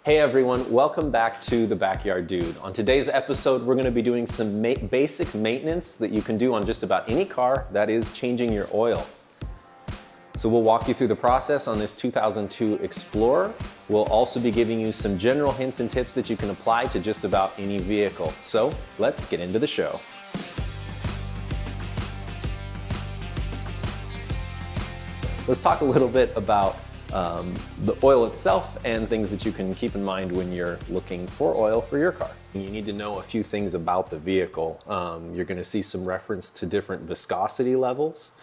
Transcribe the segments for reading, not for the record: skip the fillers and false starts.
Hey everyone, welcome back to The Backyard Dude. On today's episode, we're going to be doing some basic maintenance that you can do on just about any car, that is changing your oil. So we'll walk you through the process on this 2002 Explorer. We'll also be giving you some general hints and tips that you can apply to just about any vehicle. So let's get into the show. Let's talk a little bit about the oil itself and things that you can keep in mind when you're looking for oil for your car. You need to know a few things about the vehicle. You're going to see some reference to different viscosity levels.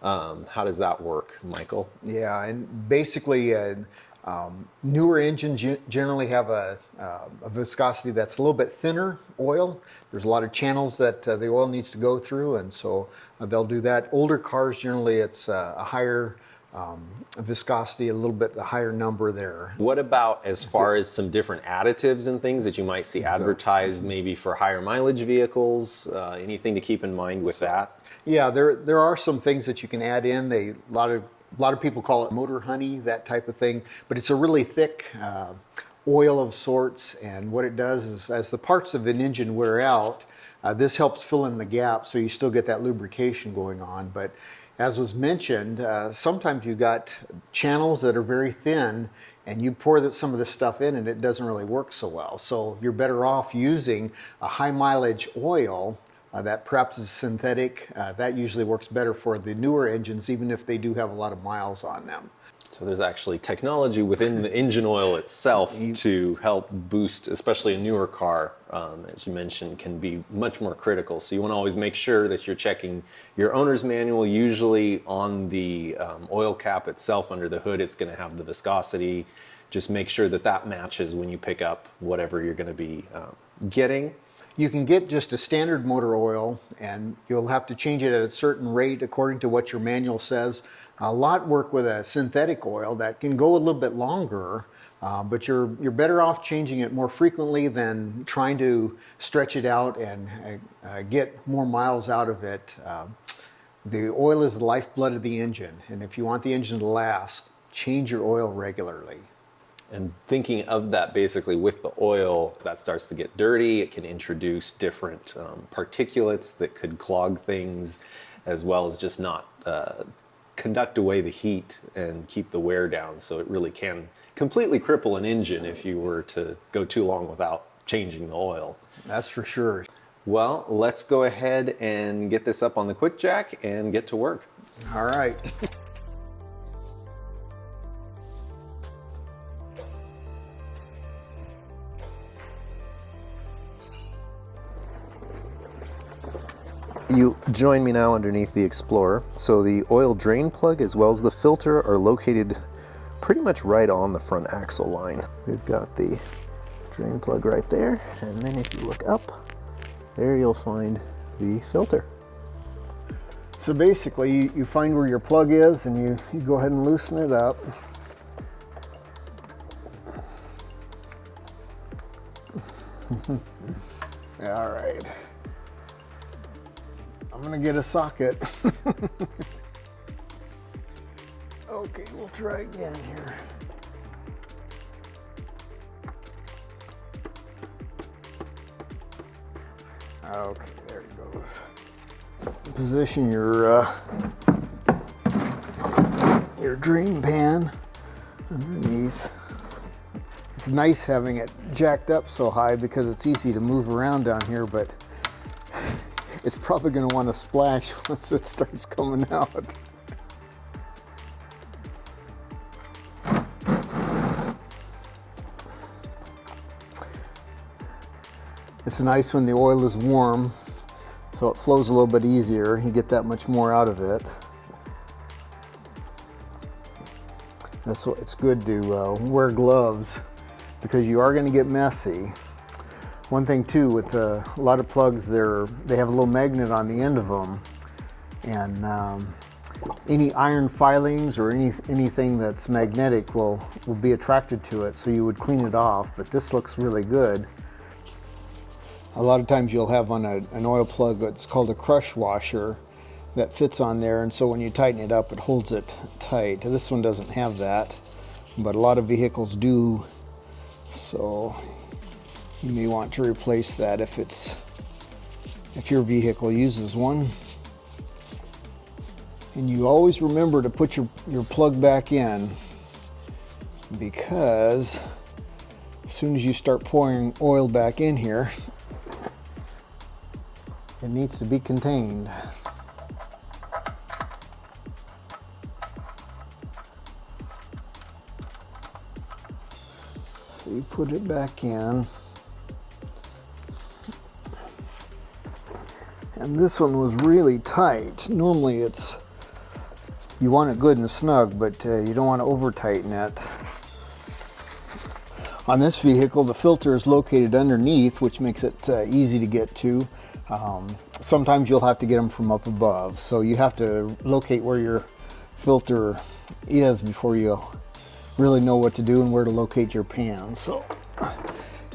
How does that work, Michael? Yeah, and basically newer engines generally have a viscosity that's a little bit thinner oil. There's a lot of channels that the oil needs to go through, and so they'll do that. Older cars, generally it's a higher viscosity, a little bit a higher number there. What about as far as some different additives and things that you might see advertised maybe for higher mileage vehicles? Anything to keep in mind with that? Yeah, there are some things that you can add in. A lot of people call it motor honey, that type of thing, but it's a really thick oil of sorts, and what it does is as the parts of an engine wear out, this helps fill in the gap so you still get that lubrication going on. But as was mentioned, sometimes you got channels that are very thin and you pour some of this stuff in and it doesn't really work so well. So you're better off using a high mileage oil that perhaps is synthetic. That usually works better for the newer engines, even if they do have a lot of miles on them. So there's actually technology within the engine oil itself to help boost, especially a newer car, as you mentioned, can be much more critical. So you want to always make sure that you're checking your owner's manual. Usually on the oil cap itself under the hood, it's going to have the viscosity. Just make sure that that matches when you pick up whatever you're going to be getting. You can get just a standard motor oil and you'll have to change it at a certain rate according to what your manual says. A lot work with a synthetic oil that can go a little bit longer, but you're better off changing it more frequently than trying to stretch it out and get more miles out of it. The oil is the lifeblood of the engine, and if you want the engine to last, change your oil regularly. And thinking of that basically with the oil, that starts to get dirty. It can introduce different particulates that could clog things, as well as just not conduct away the heat and keep the wear down. So it really can completely cripple an engine if you were to go too long without changing the oil. That's for sure. Well, let's go ahead and get this up on the quick jack and get to work. All right. You join me now underneath the Explorer. So the oil drain plug as well as the filter are located pretty much right on the front axle line. We've got the drain plug right there, and then if you look up, there you'll find the filter. So basically you find where your plug is and you go ahead and loosen it up. All right. I'm gonna get a socket. Okay, we'll try again here. Okay, there it goes. Position your drain pan underneath. It's nice having it jacked up so high because it's easy to move around down here, but it's probably going to want to splash once it starts coming out. It's nice when the oil is warm, so it flows a little bit easier. You get that much more out of it. That's what it's good to wear gloves because you are going to get messy. One thing too, with a lot of plugs, they have a little magnet on the end of them, and any iron filings or anything that's magnetic will be attracted to it, so you would clean it off, but this looks really good. A lot of times you'll have on an oil plug what's called a crush washer that fits on there, and so when you tighten it up, it holds it tight. This one doesn't have that, but a lot of vehicles do So you may want to replace that if your vehicle uses one. And you always remember to put your plug back in, because as soon as you start pouring oil back in here, it needs to be contained. So you put it back in. And this one was really tight. Normally you want it good and snug, but you don't want to over tighten it. On this vehicle, the filter is located underneath, which makes it easy to get to. Sometimes you'll have to get them from up above, so you have to locate where your filter is before you really know what to do and where to locate your pan.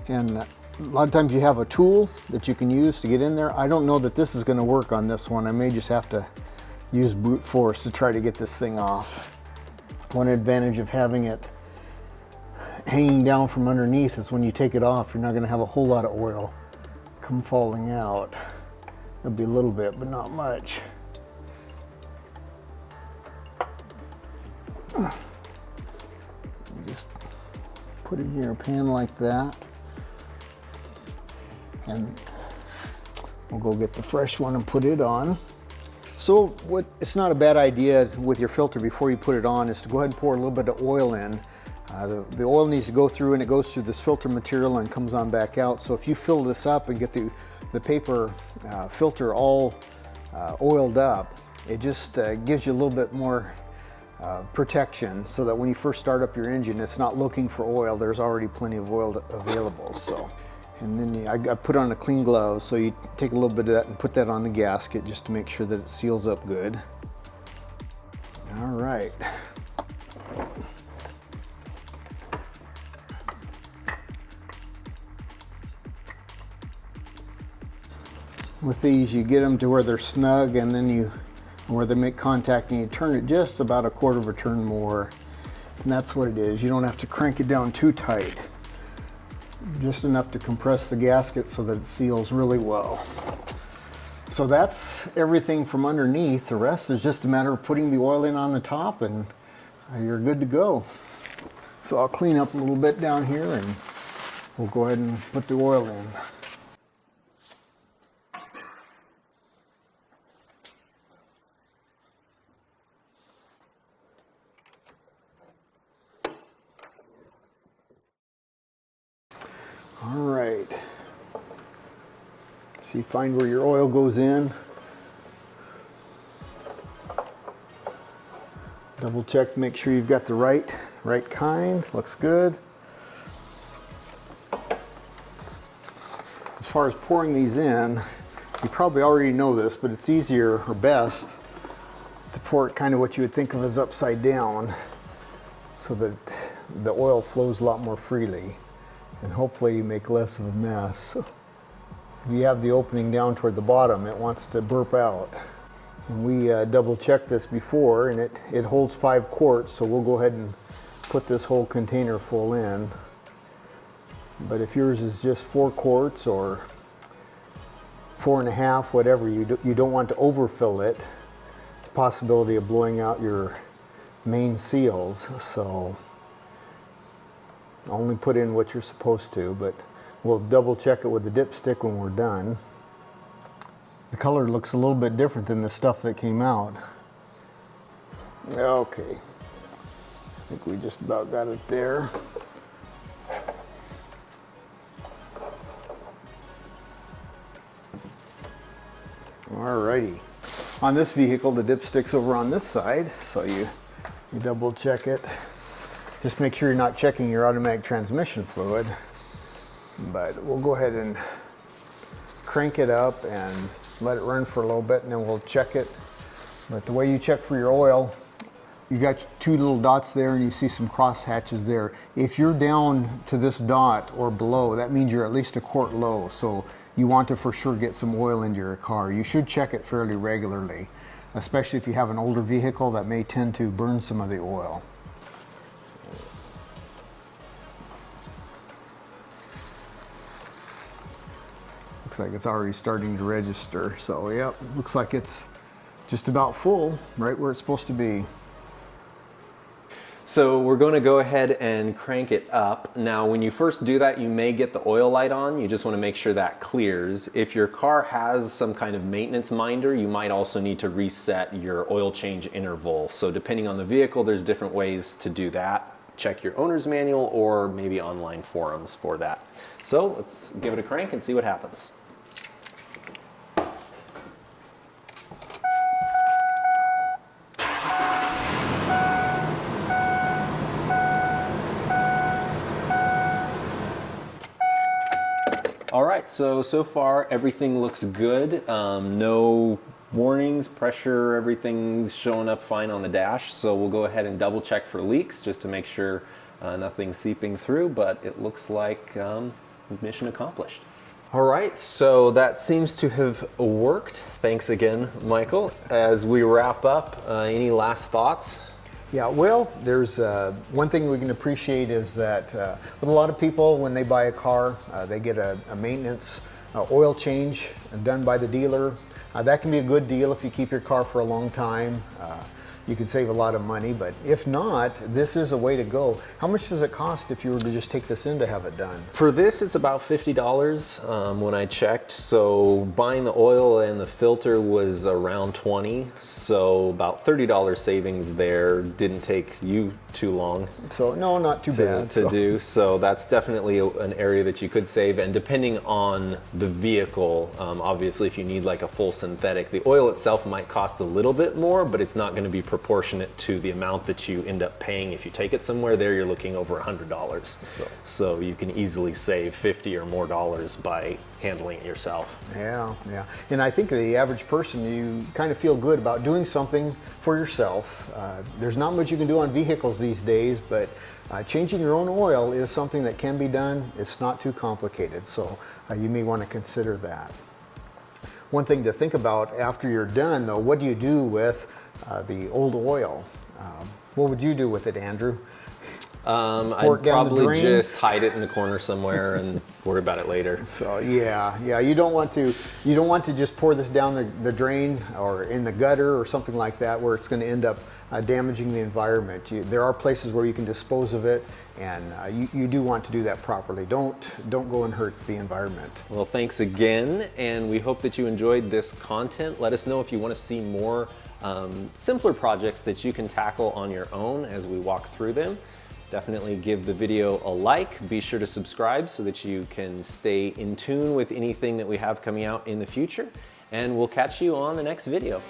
And a lot of times you have a tool that you can use to get in there. I don't know that this is going to work on this one. I may just have to use brute force to try to get this thing off. One advantage of having it hanging down from underneath is when you take it off, you're not going to have a whole lot of oil come falling out. There'll be a little bit, but not much. Just put it in your pan like that. And we'll go get the fresh one and put it on. So it's not a bad idea with your filter before you put it on is to go ahead and pour a little bit of oil in. The oil needs to go through, and it goes through this filter material and comes on back out. So if you fill this up and get the paper filter all oiled up, it just gives you a little bit more protection, so that when you first start up your engine, it's not looking for oil. There's already plenty of oil available. So, and then I put on a clean glove, so you take a little bit of that and put that on the gasket just to make sure that it seals up good. All right. With these, you get them to where they're snug, and then where they make contact, and you turn it just about a quarter of a turn more. And that's what it is. You don't have to crank it down too tight. Just enough to compress the gasket so that it seals really well. So that's everything from underneath. The rest is just a matter of putting the oil in on the top, and you're good to go. So I'll clean up a little bit down here, and we'll go ahead and put the oil in. All right. So you find where your oil goes in. Double check, make sure you've got the right kind. Looks good. As far as pouring these in, you probably already know this, but it's easier or best to pour it kind of what you would think of as upside down, so that the oil flows a lot more freely. And hopefully you make less of a mess. If you have the opening down toward the bottom, it wants to burp out. And we double checked this before, and it holds 5 quarts, so we'll go ahead and put this whole container full in. But if yours is just 4 quarts or 4.5, whatever, you don't want to overfill it. It's a possibility of blowing out your main seals, so only put in what you're supposed to, but we'll double check it with the dipstick when we're done. The color looks a little bit different than the stuff that came out. Okay, I think we just about got it there. Alrighty. On this vehicle, the dipstick's over on this side, so you double check it. Just make sure you're not checking your automatic transmission fluid. But we'll go ahead and crank it up and let it run for a little bit, and then we'll check it. But the way you check for your oil, you got 2 little dots there, and you see some cross hatches there. If you're down to this dot or below, that means you're at least a quart low. So you want to for sure get some oil into your car. You should check it fairly regularly, especially if you have an older vehicle that may tend to burn some of the oil. Looks like it's already starting to register. So yep, looks like it's just about full, right where it's supposed to be. So we're going to go ahead and crank it up. Now, when you first do that, you may get the oil light on. You just want to make sure that clears. If your car has some kind of maintenance minder, you might also need to reset your oil change interval. So depending on the vehicle, there's different ways to do that. Check your owner's manual or maybe online forums for that. So let's give it a crank and see what happens. All right, so far everything looks good. No warnings, pressure, everything's showing up fine on the dash. So we'll go ahead and double check for leaks just to make sure nothing's seeping through, but it looks like mission accomplished. All right, so that seems to have worked. Thanks again, Michael. As we wrap up, any last thoughts? Yeah, well, there's one thing we can appreciate is that with a lot of people, when they buy a car, they get a maintenance oil change done by the dealer. That can be a good deal if you keep your car for a long time. You can save a lot of money, but if not, this is a way to go. How much does it cost if you were to just take this in to have it done? For this, it's about $50 when I checked. So buying the oil and the filter was around $20. So about $30 savings there. Didn't take you too long. So no, not too bad to do. So that's definitely an area that you could save. And depending on the vehicle, obviously if you need like a full synthetic, the oil itself might cost a little bit more, but it's not going to be proportionate to the amount that you end up paying if you take it somewhere. There you're looking over $100. So you can easily save $50 or more by handling it yourself. Yeah. And I think the average person, you kind of feel good about doing something for yourself. There's not much you can do on vehicles these days, but changing your own oil is something that can be done. It's not too complicated, so you may want to consider that. One thing to think about after you're done, though, what do you do with the old oil? What would you do with it, Andrew? I'd probably just hide it in the corner somewhere and worry about it later. So yeah, you don't want to just pour this down the drain or in the gutter or something like that where it's going to end up damaging the environment. There are places where you can dispose of it, and you do want to do that properly. Don't go and hurt the environment. Well, thanks again, and we hope that you enjoyed this content. Let us know if you want to see more simpler projects that you can tackle on your own as we walk through them. Definitely give the video a like. Be sure to subscribe so that you can stay in tune with anything that we have coming out in the future. And we'll catch you on the next video.